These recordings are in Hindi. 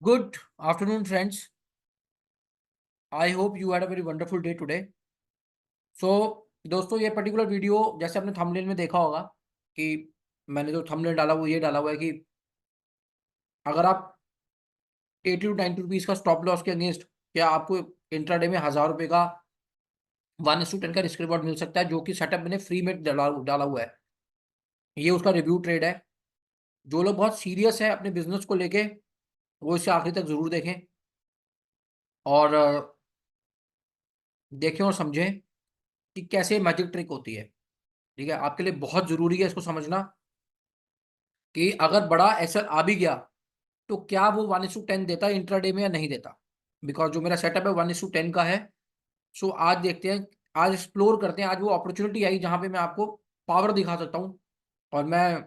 Good afternoon, friends. I hope you had a very wonderful day today. So, दोस्तों ये पर्टिकुलर वीडियो जैसे आपने थंबनेल में देखा होगा कि मैंने जो थंबनेल डाला वो ये डाला हुआ है कि अगर आप 80 टू 90 रुपीज़ का स्टॉप लॉस के अगेंस्ट या आपको इंट्राडे में ₹1000 का 1:10 का रिस्क रिवॉर्ड मिल सकता है जो कि सेटअप मैंने फ्री में डाला डाला हुआ है। ये उसका रिव्यू ट्रेड है। जो लोग बहुत सीरियस है अपने बिजनेस को लेके वो इसे आखिरी तक ज़रूर देखें और देखें और समझें कि कैसे मैजिक ट्रिक होती है। ठीक है? आपके लिए बहुत ज़रूरी है इसको समझना कि अगर बड़ा एसएल आ भी गया, तो क्या वो 1:10 देता है इंट्राडे में या नहीं देता? बिकॉज़ जो मेरा सेटअप है 1:10 का है। सो आज देखते हैं, आज एक्सप्लोर करते हैं, आज वो अपॉर्च्युनिटी आई जहाँ पे मैं आपको पावर दिखा सकता हूँ और मैं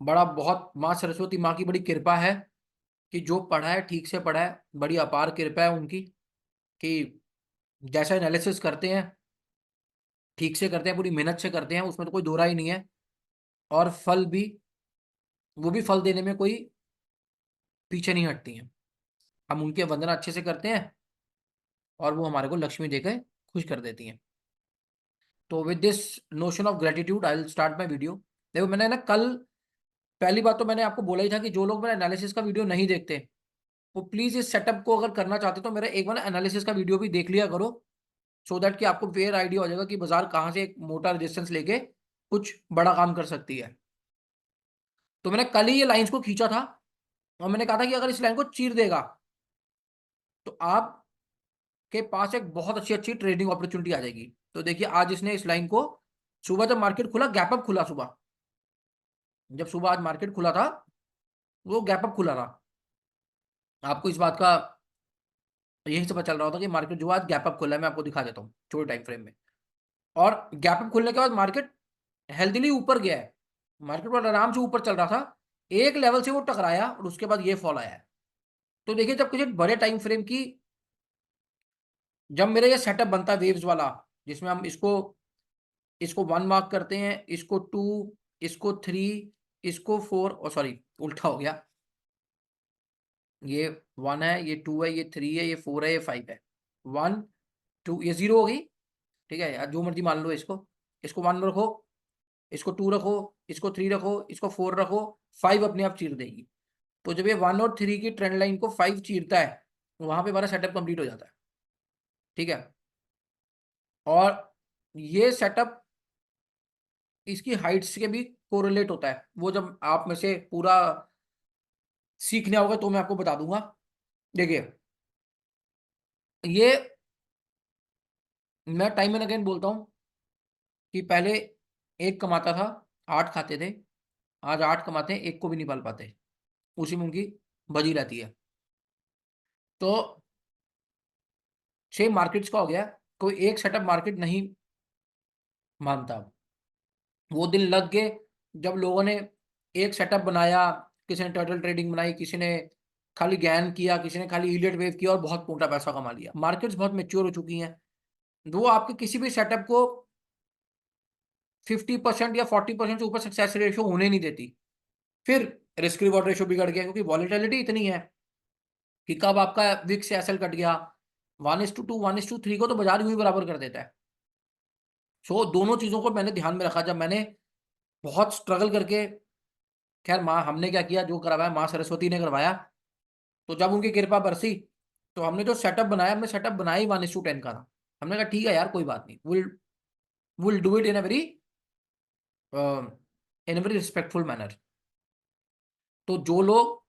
बड़ा बहुत माँ सरस्वती माँ की बड़ी कृपा है कि जो पढ़ा है, ठीक से पढ़ा है, बड़ी अपार कृपा है उनकी कि जैसा एनालिसिस करते हैं, ठीक से करते हैं, पूरी मेहनत से करते हैं, उसमें तो कोई दो राय नहीं है और फल भी वो भी फल देने में कोई पीछे नहीं हटती हैं। हम उनकी वंदना अच्छे से करते हैं और वो हमारे को लक्ष्मी देकर खुश कर देती हैं। तो with this notion of gratitude I will start my video. देखो मैंने ना कल पहली बात तो मैंने आपको बोला ही था कि जो लोग मेरा एनालिसिस का वीडियो नहीं देखते वो प्लीज इस सेटअप को अगर करना चाहते तो मेरा एक बार एनालिसिस का वीडियो भी देख लिया करो सो दैट कि आपको फेयर आइडिया हो जाएगा कि बाजार कहाँ से एक मोटा रेजिस्टेंस लेके कुछ बड़ा काम कर सकती है। तो मैंने कल ही ये लाइंस को खींचा था और मैंने कहा था कि अगर इस लाइन को चीर देगा तो आप के पास एक बहुत अच्छी अच्छी ट्रेडिंग अपॉर्चुनिटी आ जाएगी। तो देखिए आज इसने इस लाइन को सुबह जब मार्केट खुला गैप अप खुला सुबह, जब सुबह आज मार्केट खुला था वो गैप अप खुला था। आपको इस बात का यही से पता चल रहा होता कि मार्केट जो आज गैप अप खुला है, मैं आपको दिखा देता हूँ छोटे टाइम फ्रेम में। और गैप अप खुलने के बाद मार्केट हेल्थीली ऊपर गया है, मार्केट बड़ा आराम से ऊपर चल रहा था, एक लेवल से वो टकराया और उसके बाद ये फॉल आया है। तो देखिए जब किसी बड़े टाइम फ्रेम की जब मेरा ये सेटअप बनता है वेव्स वाला जिसमें हम इसको इसको 1 मार्क करते हैं, इसको 2, इसको 3, इसको 4 सॉरी उल्टा हो गया। ये 1 है, ये 2 है, ये 3 है, ये 4 है, ये 5 है। 1, 2 ये 0 हो गई, ठीक है? या जो मर्ज़ी मान लो इसको। इसको 1 रखो, इसको 2 रखो, इसको 3 रखो, इसको 4 रखो, 5 अपने आप चीर देगी। तो जब ये 1 और 3 की ट्रेंड लाइन को 5 चीरता है, वहाँ पे हमारा सेटअप कंप्लीट हो जाता है, ठीक है? और ये सेटअप इसकी हाइट्स के भी कोरिलेट होता है। वो जब आप में से पूरा सीखने आओगे तो मैं आपको बता दूँगा। देखिए, ये मैं टाइम एंड अगेन बोलता हूँ कि पहले 1 कमाता था, 8 खाते थे। आज 8 कमाते हैं, 1 को भी नहीं पाल पाते। उसी में उनकी बजी रहती है। तो सेम मार्केट्स का हो गया, कोई एक सेटअप मार्केट नहीं मानता। वो दिन लग गए जब लोगों ने एक सेटअप बनाया, किसी ने टर्टल ट्रेडिंग बनाई, किसी ने खाली गैन किया, किसी ने खाली इलियट वेव किया और बहुत मोटा पैसा कमा लिया। मार्केट्स बहुत मैच्योर हो चुकी हैं। वो आपके किसी भी सेटअप को 50% या 40% से ऊपर सक्सेस रेशियो होने नहीं देती। फिर रिस्क रिवॉर्ड रेशियो बिगड़ गया क्योंकि वॉलेटिलिटी इतनी है कि कब आपका विक्स से एसएल कट गया। 1:2 1:3 को तो बाजार यूं ही बराबर कर देता है। सो दोनों चीजों को मैंने ध्यान में रखा जब मैंने बहुत स्ट्रगल करके, खैर माँ हमने क्या किया, जो करवाया माँ सरस्वती ने करवाया। तो जब उनकी कृपा बरसी तो हमने जो सेटअप बनाया, हमने सेटअप बनाया ही 1:10 का था। हमने कहा ठीक है यार कोई बात नहीं, will do it in a very respectful manner. तो जो लोग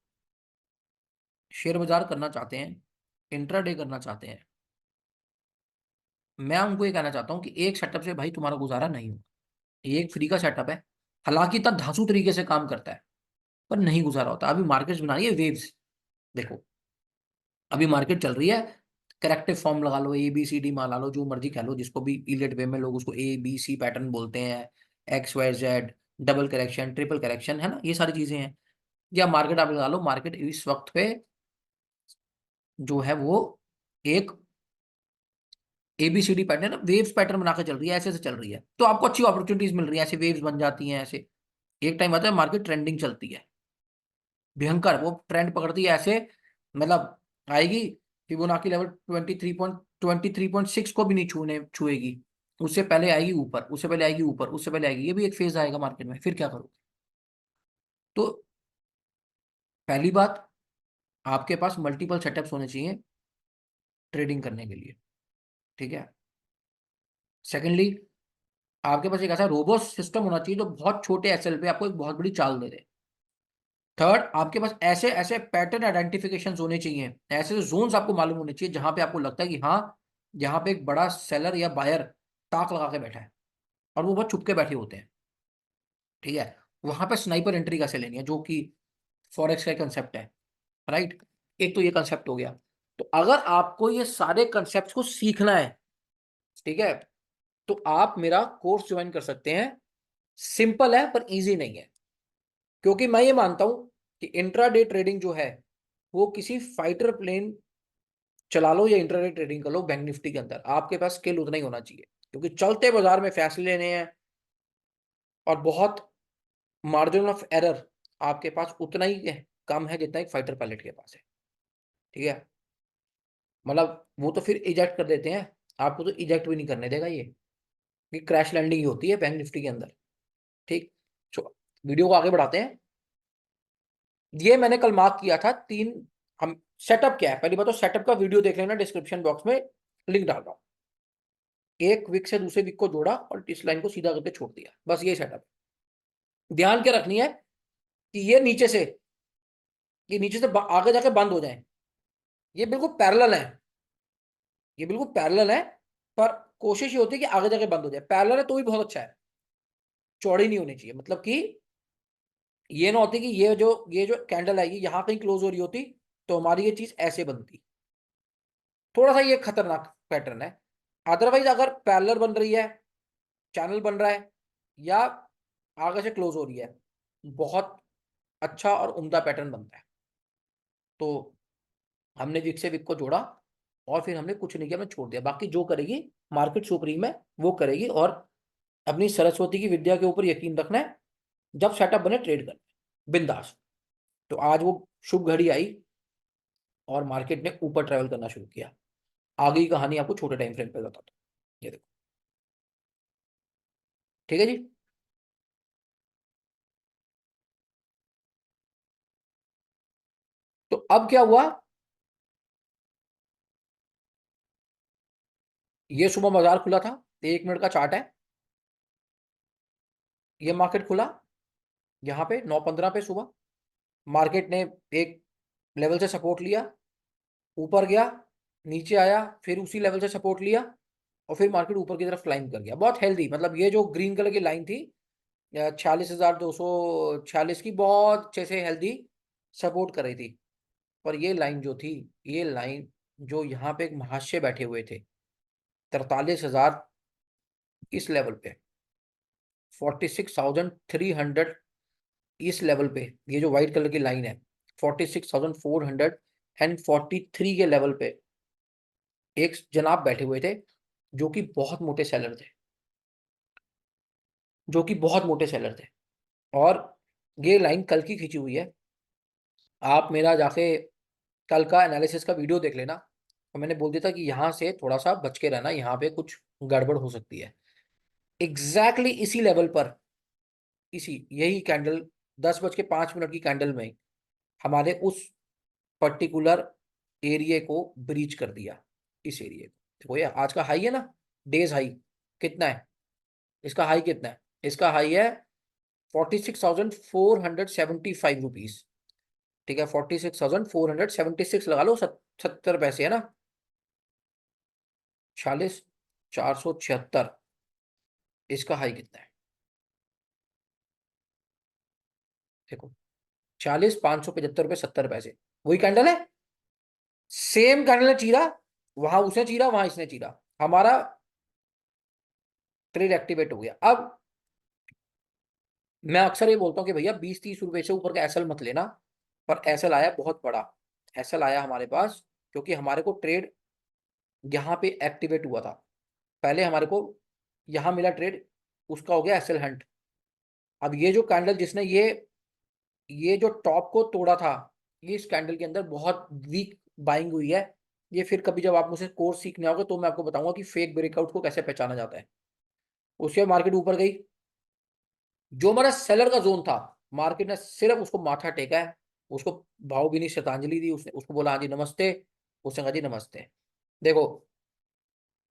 शेयर बाजार करना चाहते हैं, इंट्राडे करना चाहते हैं, मैं उनको ये कहना चाहता हूँ कि एक सेटअप से भाई तुम्हारा गुजारा नहीं होगा। ये एक फ्री का सेटअप है, हालांकि इतना धांसू तरीके से काम करता है पर नहीं गुजारा होता। अभी मार्केट बना रही है वेव्स। देखो अभी मार्केट चल रही है, करेक्टिव फॉर्म लगा लो, ए बी सी डी मान ला लो, जो मर्जी कह लो, जिसको भी इलियट वे में लोग उसको ए बी सी पैटर्न बोलते हैं, X Y Z, double correction, triple correction, है ना, ये सारी चीजें हैं। या मार्केट आप लगा लो, मार्केट इस वक्त पे जो है वो एक एबीसीडी पैटर्न वेव्स पैटर्न बनाकर चल रही है, ऐसे से चल रही है। तो आपको अच्छी अपॉर्चुनिटीज मिल रही है, ऐसे वेव्स बन जाती हैं। ऐसे एक टाइम आता है मार्केट ट्रेंडिंग चलती है, भयंकर, वो ट्रेंड पकड़ती है ऐसे, मतलब आएगी फिबोनाची लेवल 23.6 को भी नहीं छुएगी, उससे पहले आएगी ऊपर, उससे पहले आएगी ऊपर, उससे पहले आएगी, ये भी एक फेज आएगा मार्केट में, फिर क्या करोगे? तो पहली बात, आपके पास मल्टीपल सेटअप्स होने चाहिए ट्रेडिंग करने के लिए, ठीक है। सेकेंडली, आपके पास एक ऐसा रोबोस्ट सिस्टम होना चाहिए जो बहुत छोटे एसएल पे आपको एक बहुत बड़ी चाल दे दे। थर्ड, आपके पास ऐसे ऐसे पैटर्न आइडेंटिफिकेशन होने चाहिए, ऐसे जोन्स आपको मालूम होने चाहिए जहां पे आपको लगता है कि हाँ, यहाँ पे एक बड़ा सेलर या बायर ताक लगा के बैठा है, और वो बहुत छुप के बैठे होते हैं, ठीक है। वहां पे स्नाइपर एंट्री कैसे लेनी है, जो कि फॉरेक्स का कंसेप्ट है, राइट। एक तो ये कंसेप्ट हो गया। तो अगर आपको ये सारे कंसेप्ट को सीखना है, ठीक है, तो आप मेरा कोर्स ज्वाइन कर सकते हैं। सिंपल है पर इजी नहीं है, क्योंकि मैं ये मानता हूं कि इंट्राडे ट्रेडिंग जो है, वो किसी फाइटर प्लेन चला लो या इंट्राडे ट्रेडिंग कर लो बैंक निफ्टी के अंदर, आपके पास स्किल उतना ही होना चाहिए, क्योंकि चलते बाजार में फैसले लेने हैं, और बहुत मार्जिन ऑफ एरर आपके पास उतना ही है, कम है जितना एक फाइटर पायलट के पास है, ठीक है। मतलब वो तो फिर इजेक्ट कर देते हैं, आपको तो इजेक्ट भी नहीं करने देगा ये क्रैश लैंडिंग ही होती है बैंक निफ्टी के अंदर, ठीक। सो वीडियो को आगे बढ़ाते हैं। ये मैंने कल मार्क किया था तीन। हम सेटअप क्या है, पहली बात तो सेटअप का वीडियो देख लेना, डिस्क्रिप्शन बॉक्स में लिंक डाल रहा हूं। एक विक से दूसरे विक को जोड़ा और इस लाइन को सीधा करके छोड़ दिया, बस ये सेटअप। ध्यान क्या रखनी है कि ये नीचे से आगे जाके बंद हो जाए, ये बिल्कुल पैरेलल है, ये बिल्कुल पैरेलल है, पर कोशिश ये होती है कि आगे जाके बंद हो जाए। पैरेलल है तो भी बहुत अच्छा है, चौड़ी नहीं होनी चाहिए, मतलब कि ये ना होती कि ये जो कैंडल आएगी यहां कहीं क्लोज हो रही होती, तो हमारी ये चीज ऐसे बनती। थोड़ा सा ये खतरनाक पैटर्न है। अदरवाइज अगर पैरेलल बन रही है, चैनल बन रहा है, या आगे से क्लोज हो रही है, बहुत अच्छा और उम्दा पैटर्न बनता है। तो हमने विक से विक को जोड़ा, और फिर हमने कुछ नहीं किया, हमने छोड़ दिया, बाकी जो करेगी मार्केट सुप्रीम है वो करेगी, और अपनी सरस्वती की विद्या के ऊपर यकीन रखना है, जब सेटअप बने ट्रेड करना है बिंदास। तो आज वो शुभ घड़ी आई और मार्केट ने ऊपर ट्रेवल करना शुरू किया। आगे की कहानी आपको छोटे टाइम फ्रेम पे बताता हूँ, ये देखो, ठीक है जी। तो अब क्या हुआ, ये सुबह बाजार खुला था, 1 मिनट का चार्ट है, ये मार्केट खुला यहाँ पे 9:15 पे सुबह, मार्केट ने एक लेवल से सपोर्ट लिया, ऊपर गया, नीचे आया, फिर उसी लेवल से सपोर्ट लिया, और फिर मार्केट ऊपर की तरफ क्लाइंब कर गया, बहुत हेल्दी। मतलब ये जो ग्रीन कलर की लाइन थी 46,246 की, बहुत अच्छे से हेल्दी सपोर्ट कर रही थी। पर ये लाइन जो थी, ये लाइन जो यहाँ पे एक महाशय बैठे हुए थे 43,000, इस लेवल पे 46,300, इस लेवल पे ये जो व्हाइट कलर की लाइन है 46,443 के लेवल पे एक जनाब बैठे हुए थे, जो कि बहुत मोटे सेलर थे, जो कि बहुत मोटे सेलर थे। और ये लाइन कल की खींची हुई है, आप मेरा जाके कल का एनालिसिस का वीडियो देख लेना, तो मैंने बोल दिया था कि यहाँ से थोड़ा सा बच के रहना, यहाँ पे कुछ गड़बड़ हो सकती है। एग्जैक्टली इसी लेवल पर, इसी यही कैंडल 10:05 की कैंडल में हमारे उस पर्टिकुलर एरिया को ब्रीच कर दिया, इस एरिया को। देखो ये आज का हाई है ना, डेज हाई कितना है, इसका हाई कितना है, इसका हाई है 46,475 रुपीज, ठीक है। 46,476 लगा लो, 70 पैसे है ना, 46,476, इसका हाई कितना है देखो, 46,575 रुपये 70 पैसे, वही कैंडल है, सेम कैंडल ने चीरा, वहां उसने चीरा, वहां इसने चीरा, हमारा ट्रेड एक्टिवेट हो गया। अब मैं अक्सर ये बोलता हूँ कि भैया 20-30 रुपए से ऊपर का एसएल मत लेना, पर एसएल आया बहुत बड़ा, एसएल आया हमारे पास, क्योंकि हमारे को ट्रेड यहाँ पे एक्टिवेट हुआ था। पहले हमारे को यहाँ मिला ट्रेड, उसका हो गया एसएल हंट। अब ये जो कैंडल जिसने ये जो टॉप को तोड़ा था, ये इस कैंडल के अंदर बहुत वीक बाइंग हुई है। ये फिर कभी जब आप मुझसे कोर्स सीखने आओगे तो मैं आपको बताऊंगा कि फेक ब्रेकआउट को कैसे पहचाना जाता है। उसके बाद मार्केट ऊपर गई, जो हमारा सेलर का जोन था, मार्केट ने सिर्फ उसको माथा टेका है, उसको भावभीनी श्रद्धांजलि दी, उसने उसको बोला हाँ जी नमस्ते, उसने कहा जी नमस्ते। देखो,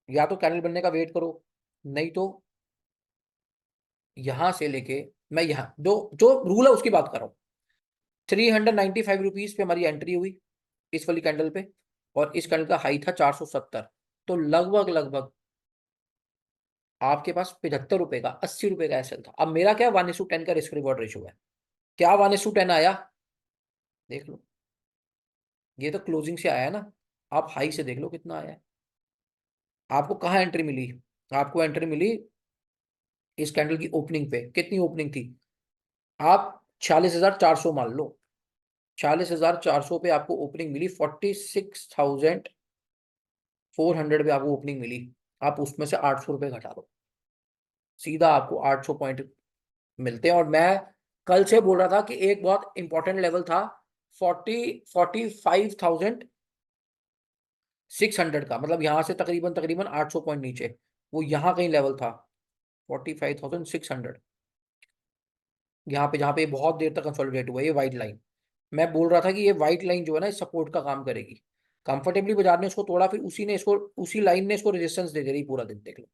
या तो कैंडल बनने का वेट करो, नहीं तो यहां से लेके, मैं यहाँ दो जो रूल है उसकी बात कर रहा हूँ, 395 रुपीज पे हमारी एंट्री हुई इस वाली कैंडल पे, और इस कैंडल का हाई था 470। तो लगभग लगभग आपके पास 75 रुपए का, 80 रुपए का एसएल था। अब मेरा क्या 1:10 का रिस्क रिवॉर्ड रेशियो है, क्या 1:10 आया, देख लो। ये तो क्लोजिंग से आया है ना, आप हाई से देख लो कितना आया है। आपको कहाँ एंट्री मिली, आपको एंट्री मिली इस कैंडल की ओपनिंग पे। कितनी ओपनिंग थी, आप 46,400 मान लो, 46,400 पे आपको ओपनिंग मिली, 46,400 पे आपको ओपनिंग मिली। आप उसमें से 800 रुपये घटा दो, सीधा आपको 800 पॉइंट मिलते हैं। और मैं कल से बोल रहा था कि एक बहुत इंपॉर्टेंट लेवल था 45,600 का, मतलब यहां से तकरीबन तकरीबन 800 पॉइंट नीचे, वो यहाँ कहीं लेवल था 45,600, यहाँ पे जहाँ पे बहुत देर तक कंसोलिडेट हुआ ये व्हाइट लाइन। मैं बोल रहा था कि ये व्हाइट लाइन जो है ना सपोर्ट का काम करेगी। कंफर्टेबली बाजार ने इसको तोड़ा, फिर उसी ने इसको, उसी लाइन ने इसको रेजिस्टेंस दे रही पूरा दिन, देख लो।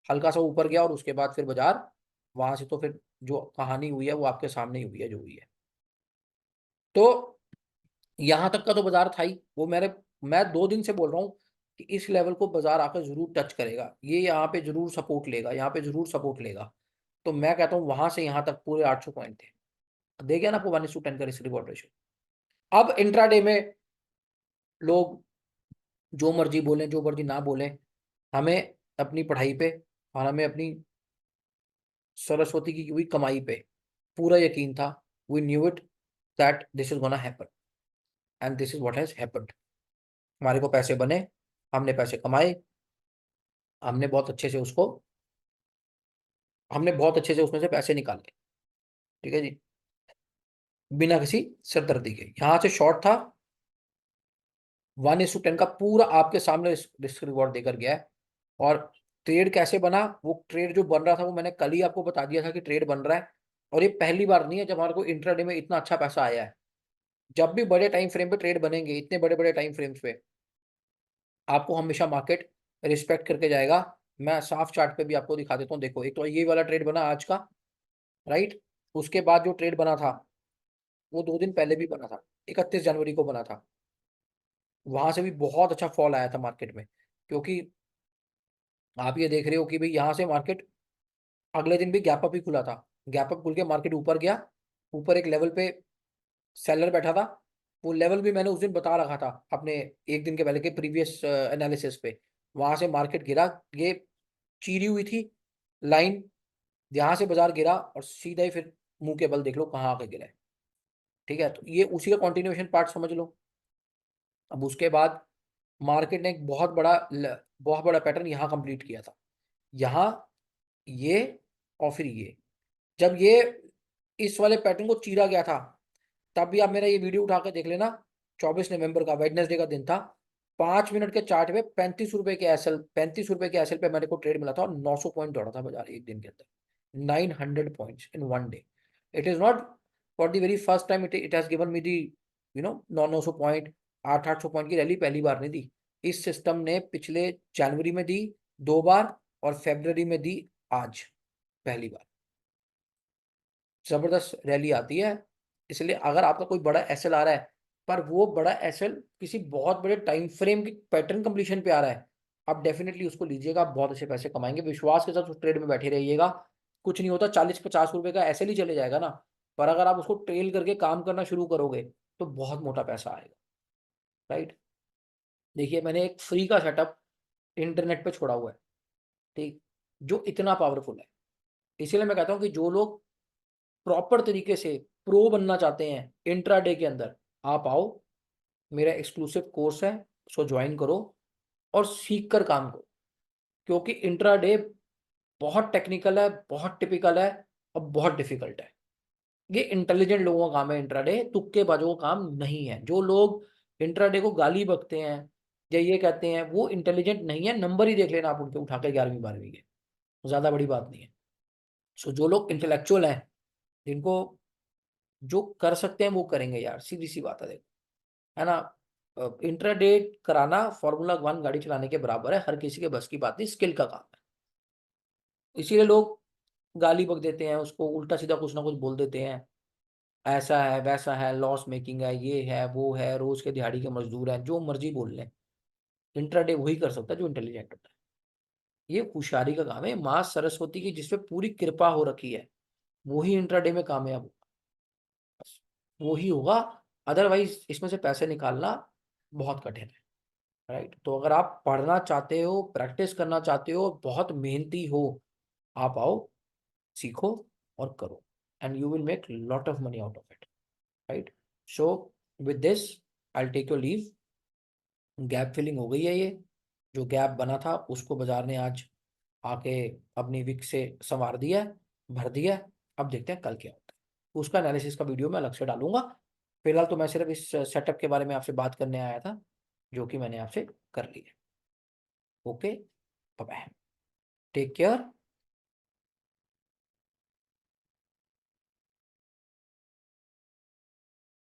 हल्का सा ऊपर गया और उसके बाद फिर बाजार वहां से, तो फिर जो कहानी हुई है वो आपके सामने ही हुई है जो हुई है। तो यहां तक का तो बाजार था ही, वो मैं 2 दिन से बोल रहा हूँ कि इस लेवल को बाजार आकर जरूर टच करेगा, ये यहाँ पे जरूर सपोर्ट लेगा, यहाँ पे जरूर सपोर्ट लेगा। तो मैं कहता हूँ वहां से यहाँ तक पूरे 800 पॉइंट थे। देखिए ना आपको 1:10 का रिस्क रिवॉर्ड रेशियो। अब इंट्राडे में लोग जो मर्जी बोलें, जो मर्जी ना बोलें, हमें अपनी पढ़ाई पे और हमें अपनी सरस्वती की हुई कमाई पे पूरा यकीन था। We knew it that this is gonna happen, and this is what has happened. हमारे को पैसे बने, हमने पैसे कमाए, हमने बहुत अच्छे से उसको, हमने बहुत अच्छे से उसमें से पैसे निकाले, ठीक है जी, बिना किसी सिरदर्दी के। यहाँ से शॉर्ट था, 1:10 का पूरा आपके सामने रिस्क रिवॉर्ड देकर गया है। और ट्रेड कैसे बना, वो ट्रेड जो बन रहा था वो मैंने कल ही आपको बता दिया था कि ट्रेड बन रहा है। और ये पहली बार नहीं है जब हमारे को इंट्राडे में इतना अच्छा पैसा आया है। जब भी बड़े टाइम फ्रेम पे ट्रेड बनेंगे, इतने बड़े बड़े टाइम फ्रेम्स पे, आपको हमेशा मार्केट रिस्पेक्ट करके जाएगा। मैं साफ चार्ट पे भी आपको दिखा देता हूँ, देखो एक तो ये वाला ट्रेड बना आज का, राइट। उसके बाद जो ट्रेड बना था वो 2 दिन पहले भी बना था, 31 जनवरी को बना था। वहां से भी बहुत अच्छा फॉल आया था मार्केट में, क्योंकि आप ये देख रहे हो कि भाई यहाँ से मार्केट अगले दिन भी गैप अप ही खुला था। गैप अप खुल के मार्केट ऊपर गया, ऊपर एक लेवल पे सेलर बैठा था। वो लेवल भी मैंने उस दिन बता रखा था अपने एक दिन के पहले के प्रीवियस एनालिसिस पे। वहां से मार्केट गिरा, ये चीरी हुई थी लाइन, यहाँ से बाजार गिरा और सीधा ही फिर मुंह के बल देख लो कहाँ आके गिरा है। ठीक है, तो ये उसी का कंटिन्यूएशन पार्ट समझ लो। अब उसके बाद मार्केट ने एक बहुत बड़ा पैटर्न यहाँ कंप्लीट किया था, यहाँ ये, और फिर ये। जब ये इस वाले पैटर्न को चीरा गया था, तब भी आप मेरा ये वीडियो उठा के देख लेना, 24 नवंबर का वेडनेसडे का दिन था। 5 मिनट के चार्ट पे 35 रुपए के एसएल पे मेरे को ट्रेड मिला था, और 900 पॉइंट दौड़ा था बाजार एक दिन के अंदर, 900 points in one day. It is not for the very first time it has given me the, 900 point, 800 point की रैली पहली बार नहीं दी। इस सिस्टम ने पिछले जनवरी में दी 2 बार, और फेब्रवरी में दी आज पहली बार। जबरदस्त रैली आती है। इसलिए अगर आपका कोई बड़ा एसएल आ रहा है, पर वो बड़ा एसएल किसी बहुत बड़े टाइम फ्रेम की पैटर्न कंप्लीशन पे आ रहा है, आप डेफिनेटली उसको लीजिएगा, आप बहुत अच्छे पैसे कमाएंगे, विश्वास के साथ उस ट्रेड में बैठे रहिएगा। कुछ नहीं होता, 40-50 रुपए का एसएल ही चले जाएगा ना, पर अगर आप उसको ट्रेल करके काम करना शुरू करोगे तो बहुत मोटा पैसा आएगा, राइट। देखिए मैंने एक फ्री का सेटअप इंटरनेट पे छोड़ा हुआ है, ठीक, जो इतना पावरफुल है। इसीलिए मैं कहता हूँ कि जो लोग प्रॉपर तरीके से प्रो बनना चाहते हैं इंट्राडे के अंदर, आप आओ, मेरा एक्सक्लूसिव कोर्स है, उसको ज्वाइन करो और सीख कर काम करो। क्योंकि इंट्राडे बहुत टेक्निकल है, बहुत टिपिकल है, और बहुत डिफिकल्ट है। ये इंटेलिजेंट लोगों का काम है इंट्राडे, तुक्केबाजों का काम नहीं है। जो लोग इंट्राडे को गाली बकते हैं या ये कहते हैं, वो इंटेलिजेंट नहीं है। नंबर ही देख लेना आप उनके उठा के 11वीं 12वीं के, ज्यादा बड़ी बात नहीं है। सो जो लोग इंटेलेक्चुअल हैं, जिनको जो कर सकते हैं वो करेंगे यार, सीधी सी बात है, देखो, है ना। इंट्राडे कराना Formula 1 गाड़ी चलाने के बराबर है, हर किसी के बस की बात नहीं, स्किल का काम है। इसीलिए लोग गाली बक देते हैं उसको, उल्टा सीधा कुछ ना कुछ बोल देते हैं, ऐसा है वैसा है, लॉस मेकिंग है, ये है वो है, रोज के दिहाड़ी के मजदूर हैं, जो मर्जी बोल लें। इंट्राडे वही कर सकता है जो इंटेलिजेंट होता है। ये होशियारी का काम है, माँ सरस्वती की जिसपे पूरी कृपा हो रखी है, वही इंट्राडे में कामयाब होगा, बस वो ही होगा। अदरवाइज इसमें से पैसे निकालना बहुत कठिन है, राइट। तो अगर आप पढ़ना चाहते हो, प्रैक्टिस करना चाहते हो, बहुत मेहनती हो, आप आओ, सीखो और करो, and you will make lot of money out of it, right. So with this I take your leave. Gap filling हो गई है, ये जो गैप बना था उसको बाजार ने आज आके अपनी विक से संवार दिया है, भर दिया है। अब देखते हैं कल क्या होता है, तो उसका एनालिसिस का वीडियो मैं अलग से डालूंगा। फिलहाल तो मैं सिर्फ इस सेटअप के बारे में आपसे बात करने आया था, जो कि मैंने आपसे कर ली है। Okay, bye, take care.